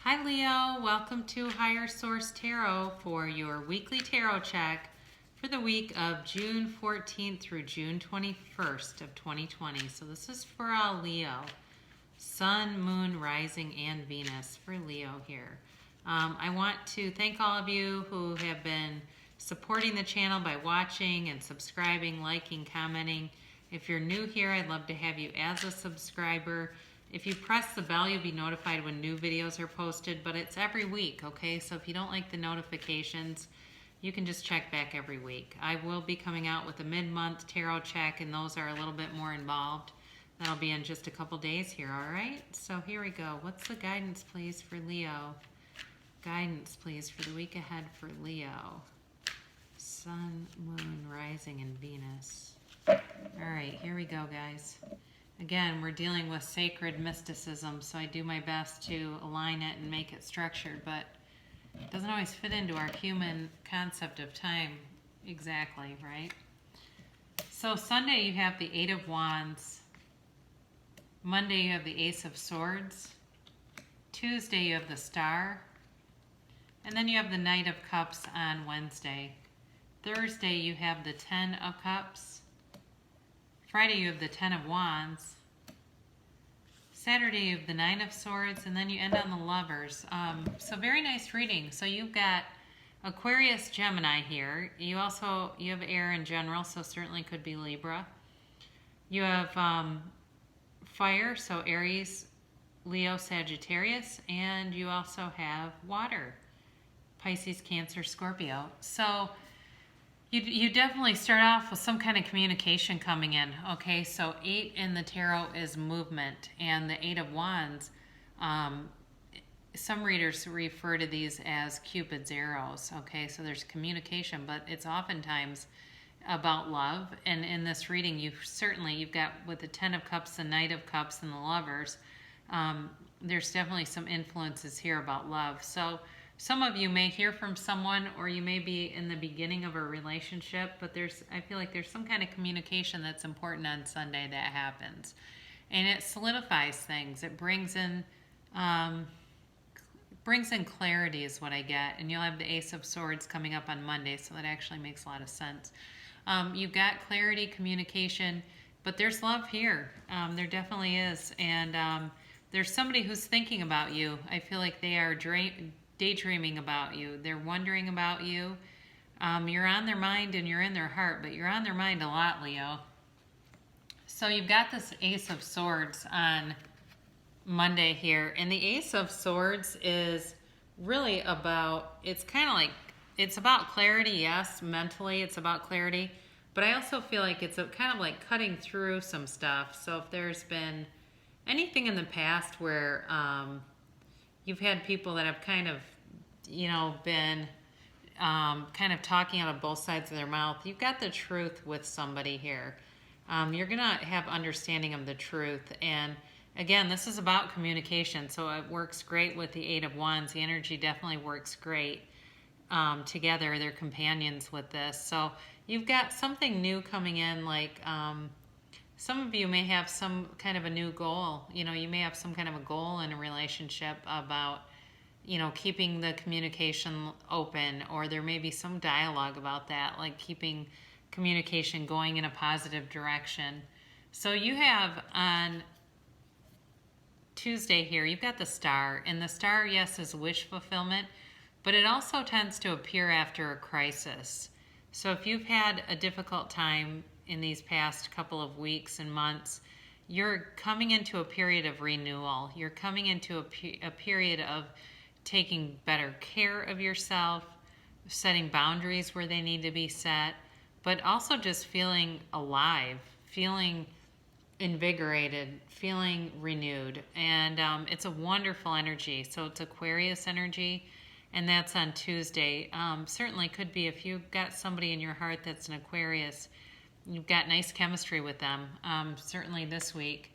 Hi Leo, welcome to Higher Source Tarot for your weekly tarot check for the week of June 14th through June 21st of 2020. So this is for all Leo, Sun, Moon, Rising, and Venus for Leo here. I want to thank all of you who have been supporting the channel by watching and subscribing, liking, commenting. If you're new here, I'd love to have you as a subscriber. If you press the bell, you'll be notified when new videos are posted, but it's every week, okay? So if you don't like the notifications, you can just check back every week. I will be coming out with a mid-month tarot check, and those are a little bit more involved. That'll be in just a couple days here, all right? So here we go. What's the guidance, please, for Leo? Guidance, please, for the week ahead for Leo. Sun, Moon, Rising, and Venus. All right, here we go, guys. Again, we're dealing with sacred mysticism, so I do my best to align it and make it structured, but it doesn't always fit into our human concept of time exactly, right? So Sunday you have the Eight of Wands. Monday you have the Ace of Swords. Tuesday you have the Star. And then you have the Knight of Cups on Wednesday. Thursday you have the Ten of Cups. Friday you have the Ten of Wands. Saturday you have the Nine of Swords, and then you end on the Lovers. So very nice reading. So you've got Aquarius, Gemini here. You have air in general, so certainly could be Libra. You have fire, so Aries, Leo, Sagittarius, and you also have water, Pisces, Cancer, Scorpio. So you definitely start off with some kind of communication coming in, okay? So 8 in the tarot is movement, and the 8 of Wands, some readers refer to these as Cupid's arrows, okay? So there's communication, but it's oftentimes about love. And in this reading, you've got with the Ten of Cups, the Knight of Cups, and the Lovers, there's definitely some influences here about love. So some of you may hear from someone, or you may be in the beginning of a relationship, but I feel like there's some kind of communication that's important on Sunday that happens. And it solidifies things. It brings in clarity is what I get. And you'll have the Ace of Swords coming up on Monday, so that actually makes a lot of sense. You've got clarity, communication, but there's love here. There definitely is. And there's somebody who's thinking about you. I feel like they are daydreaming about you. They're wondering about you. You're on their mind and you're in their heart, but you're on their mind a lot, Leo. So you've got this Ace of Swords on Monday here, and the Ace of Swords is really about, it's about clarity, yes, mentally it's about clarity, but I also feel like it's kind of like cutting through some stuff. So if there's been anything in the past where you've had people that have kind of, been kind of talking out of both sides of their mouth. You've got the truth with somebody here. You're going to have understanding of the truth. And again, this is about communication. So it works great with the Eight of Wands. The energy definitely works great together. They're companions with this. So you've got something new coming in, like some of you may have some kind of a new goal. You may have some kind of a goal in a relationship about, keeping the communication open, or there may be some dialogue about that, like keeping communication going in a positive direction. So you have on Tuesday here, you've got the Star, and the Star, yes, is wish fulfillment, but it also tends to appear after a crisis. So if you've had a difficult time in these past couple of weeks and months, you're coming into a period of renewal. You're coming into a period of taking better care of yourself, setting boundaries where they need to be set, but also just feeling alive, feeling invigorated, feeling renewed. And it's a wonderful energy. So it's Aquarius energy, and that's on Tuesday. Certainly could be, if you've got somebody in your heart that's an Aquarius, you've got nice chemistry with them, certainly this week.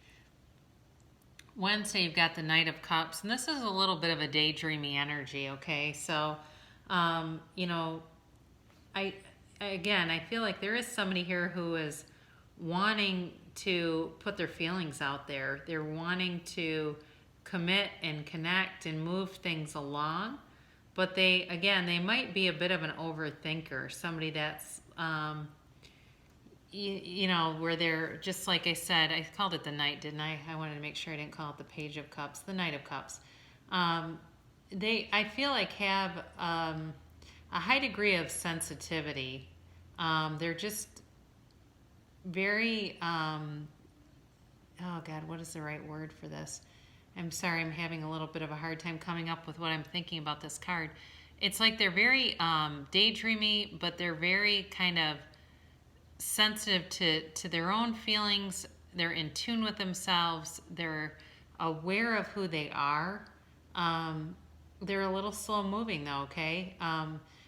Wednesday, you've got the Knight of Cups, and this is a little bit of a daydreamy energy, okay? So, I feel like there is somebody here who is wanting to put their feelings out there. They're wanting to commit and connect and move things along. But they might be a bit of an overthinker, somebody that's, where they're just like I said, I called it the Knight, didn't I? I wanted to make sure I didn't call it the Page of Cups, the Knight of Cups. I feel like have a high degree of sensitivity. They're just very, oh God, what is the right word for this? I'm sorry, I'm having a little bit of a hard time coming up with what I'm thinking about this card. It's like they're very daydreamy, but they're very kind of sensitive to their own feelings. They're in tune with themselves. They're aware of who they are. They're a little slow moving though, okay?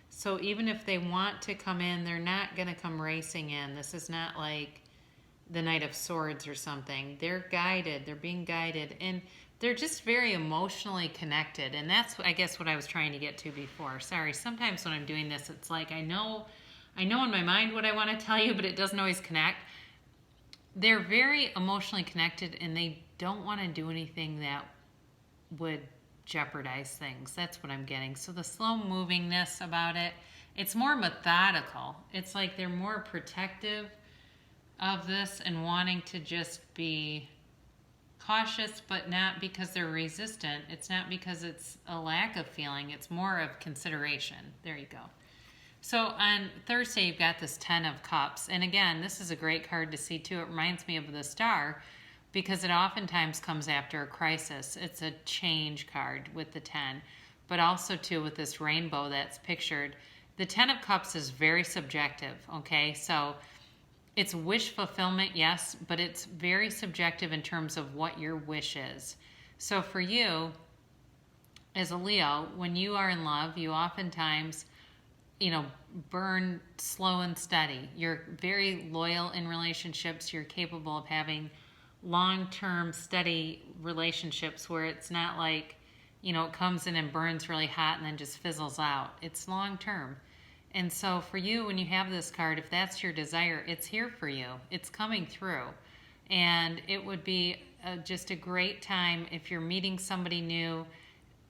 So even if they want to come in, they're not going to come racing in. This is not like the Knight of Swords or something. They're guided. They're being guided. And they're just very emotionally connected. And that's, I guess, what I was trying to get to before. Sorry, sometimes when I'm doing this, it's like I know in my mind what I want to tell you, but it doesn't always connect. They're very emotionally connected, and they don't want to do anything that would jeopardize things. That's what I'm getting. So the slow movingness about it, it's more methodical. It's like they're more protective of this and wanting to just be cautious, but not because they're resistant. It's not because it's a lack of feeling. It's more of consideration. There you go. So on Thursday, you've got this 10 of Cups. And again, this is a great card to see too. It reminds me of the Star because it oftentimes comes after a crisis. It's a change card with the 10, but also too with this rainbow that's pictured. The 10 of Cups is very subjective, okay? So it's wish fulfillment, yes, but it's very subjective in terms of what your wish is. So for you, as a Leo, when you are in love, you oftentimes, burn slow and steady. You're very loyal in relationships. You're capable of having long-term, steady relationships where it's not like, it comes in and burns really hot and then just fizzles out. It's long-term. And so for you, when you have this card, if that's your desire, it's here for you. It's coming through. And it would be just a great time if you're meeting somebody new.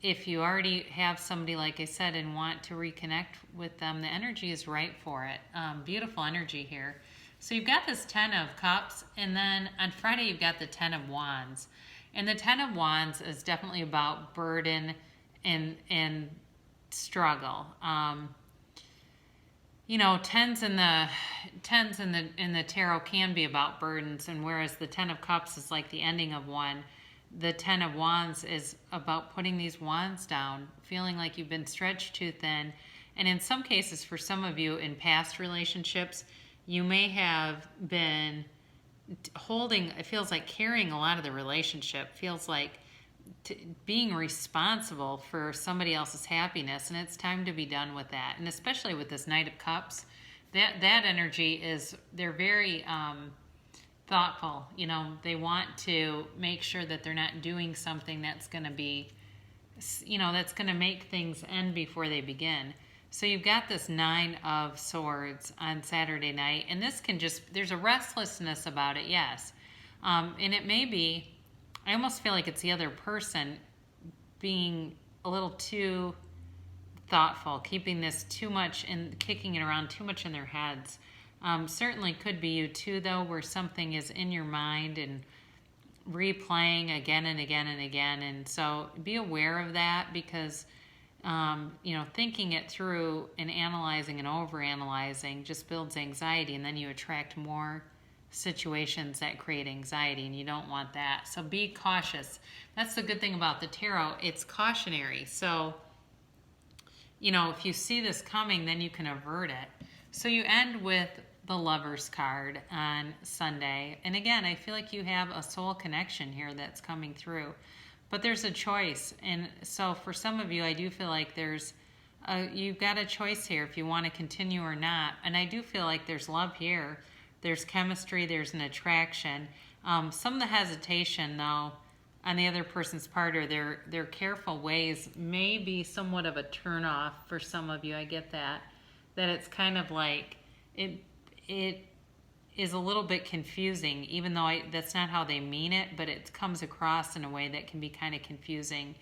If you already have somebody, like I said, and want to reconnect with them, the energy is right for it. Beautiful energy here. So you've got this 10 of Cups, and then on Friday you've got the 10 of Wands. And the 10 of Wands is definitely about burden and struggle. Tens in the tarot can be about burdens, and whereas the 10 of Cups is like the ending of one, the 10 of Wands is about putting these wands down, feeling like you've been stretched too thin. And in some cases, for some of you in past relationships, you may have been holding, it feels like carrying a lot of the relationship, feels like being responsible for somebody else's happiness, and it's time to be done with that. And especially with this Knight of Cups, that energy is, they're very thoughtful. They want to make sure that they're not doing something that's going to be, that's going to make things end before they begin. So you've got this 9 of Swords on Saturday night, and this can just, there's a restlessness about it, yes. And it may be, I almost feel like it's the other person being a little too thoughtful, keeping this too much and kicking it around too much in their heads. Certainly could be you too, though, where something is in your mind and replaying again and again and again. And so be aware of that because, thinking it through and analyzing and overanalyzing just builds anxiety, and then you attract more situations that create anxiety, and you don't want that. So be cautious. That's the good thing about the tarot. It's cautionary. So, if you see this coming, then you can avert it. So you end with the Lover's card on Sunday. And again, I feel like you have a soul connection here that's coming through. But there's a choice. And so for some of you, I do feel like you've got a choice here if you want to continue or not. And I do feel like there's love here. There's chemistry, there's an attraction. Some of the hesitation, though, on the other person's part or their careful ways may be somewhat of a turnoff for some of you. I get that. That it's kind of like, it is a little bit confusing, even though that's not how they mean it, but it comes across in a way that can be kind of confusing.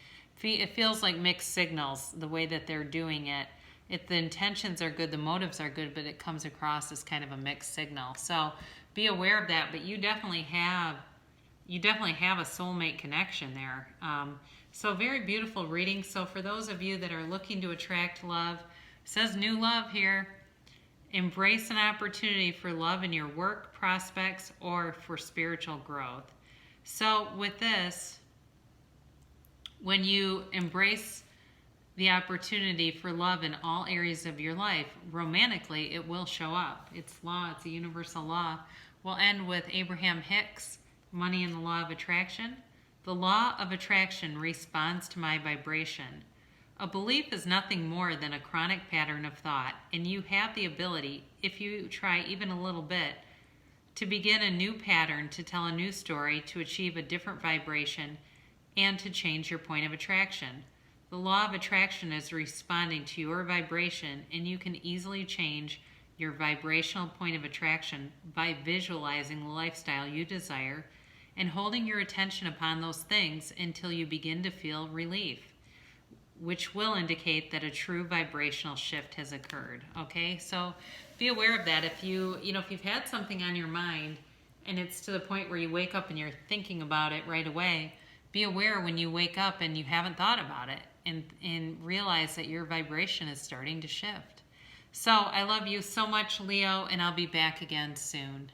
It feels like mixed signals, the way that they're doing it. If the intentions are good, the motives are good, but it comes across as kind of a mixed signal. So be aware of that, but you definitely have a soulmate connection there. So very beautiful reading. So for those of you that are looking to attract love, it says new love here. Embrace an opportunity for love in your work prospects or for spiritual growth. So with this, when you embrace the opportunity for love in all areas of your life, romantically, it will show up. It's law, it's a universal law. We'll end with Abraham Hicks, Money and the Law of Attraction. The law of attraction responds to my vibration. A belief is nothing more than a chronic pattern of thought, and you have the ability, if you try even a little bit, to begin a new pattern, to tell a new story, to achieve a different vibration, and to change your point of attraction. The law of attraction is responding to your vibration, and you can easily change your vibrational point of attraction by visualizing the lifestyle you desire and holding your attention upon those things until you begin to feel relief, which will indicate that a true vibrational shift has occurred. Okay, so be aware of that. If if you've had something on your mind and it's to the point where you wake up and you're thinking about it right away, be aware when you wake up and you haven't thought about it, and realize that your vibration is starting to shift. So I love you so much, Leo, and I'll be back again soon.